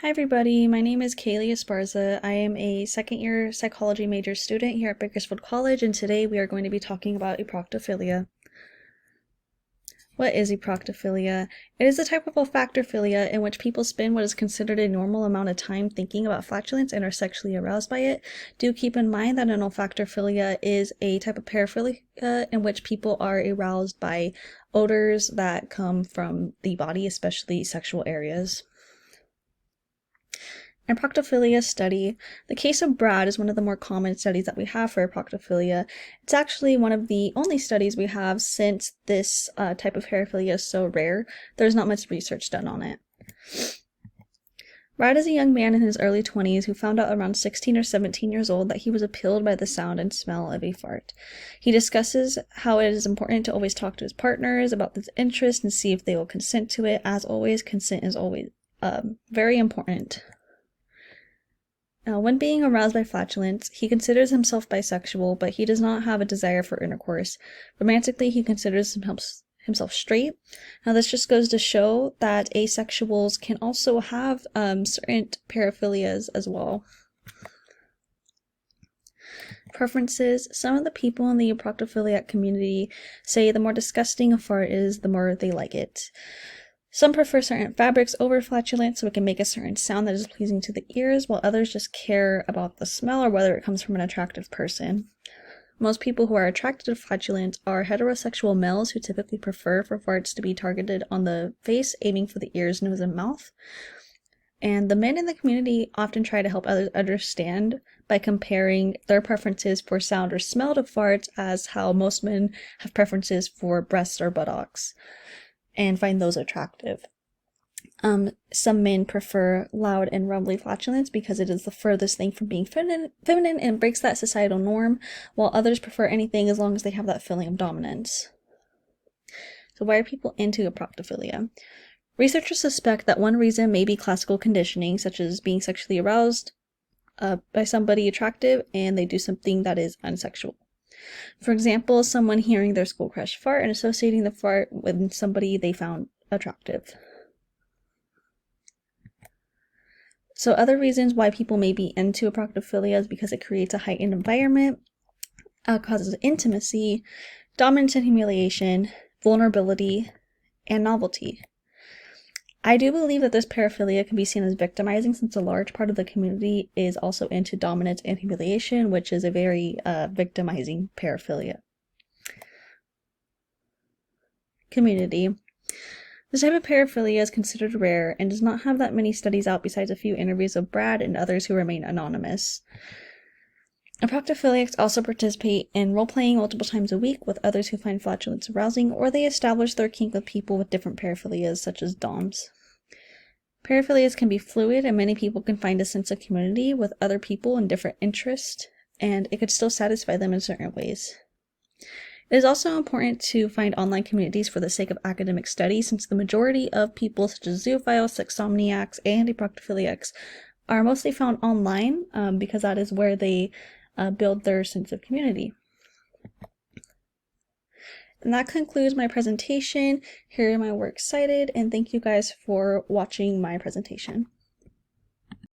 Hi everybody, my name is Kaylee Esparza. I am a second-year psychology major student here at Bakersfield College, and today we are going to be talking about eproctophilia. What is eproctophilia? It is a type of olfactophilia in which people spend what is considered a normal amount of time thinking about flatulence and are sexually aroused by it. Do keep in mind that an olfactophilia is a type of paraphilia in which people are aroused by odors that come from the body, especially sexual areas. Eproctophilia study. The case of Brad is one of the more common studies that we have for eproctophilia. It's actually one of the only studies we have since this type of paraphilia is so rare. There's not much research done on it. Brad is a young man in his early 20s who found out around 16 or 17 years old that he was appalled by the sound and smell of a fart. He discusses how it is important to always talk to his partners about this interest and see if they will consent to it. As always, consent is always very important. When being aroused by flatulence, he considers himself bisexual, but he does not have a desire for intercourse. Romantically, he considers himself straight. Now, this just goes to show that asexuals can also have certain paraphilias as well. Preferences. Some of the people in the eproctophiliac community say the more disgusting a fart is, the more they like it. Some prefer certain fabrics over flatulence so it can make a certain sound that is pleasing to the ears, while others just care about the smell or whether it comes from an attractive person. Most people who are attracted to flatulence are heterosexual males who typically prefer for farts to be targeted on the face, aiming for the ears, nose, and mouth. And the men in the community often try to help others understand by comparing their preferences for sound or smell to farts as how most men have preferences for breasts or buttocks, and find those attractive. Some men prefer loud and rumbly flatulence because it is the furthest thing from being feminine and breaks that societal norm, while others prefer anything as long as they have that feeling of dominance. So why are people into eproctophilia? Researchers suspect that one reason may be classical conditioning, such as being sexually aroused by somebody attractive and they do something that is unsexual. For example, someone hearing their school crush fart and associating the fart with somebody they found attractive. So other reasons why people may be into eproctophilia is because it creates a heightened environment, causes intimacy, dominance and humiliation, vulnerability, and novelty. I do believe that this paraphilia can be seen as victimizing since a large part of the community is also into dominance and humiliation, which is a very victimizing paraphilia. Community. This type of paraphilia is considered rare and does not have that many studies out besides a few interviews of Brad and others who remain anonymous. Eproctophiliacs also participate in role-playing multiple times a week with others who find flatulence arousing, or they establish their kink with people with different paraphilias, such as DOMs. Paraphilias can be fluid, and many people can find a sense of community with other people in different interests, and it could still satisfy them in certain ways. It is also important to find online communities for the sake of academic study, since the majority of people such as zoophiles, sexsomniacs, and eproctophiliacs are mostly found online because that is where they build their sense of community. And that concludes my presentation. Here are my works cited, and thank you guys for watching my presentation.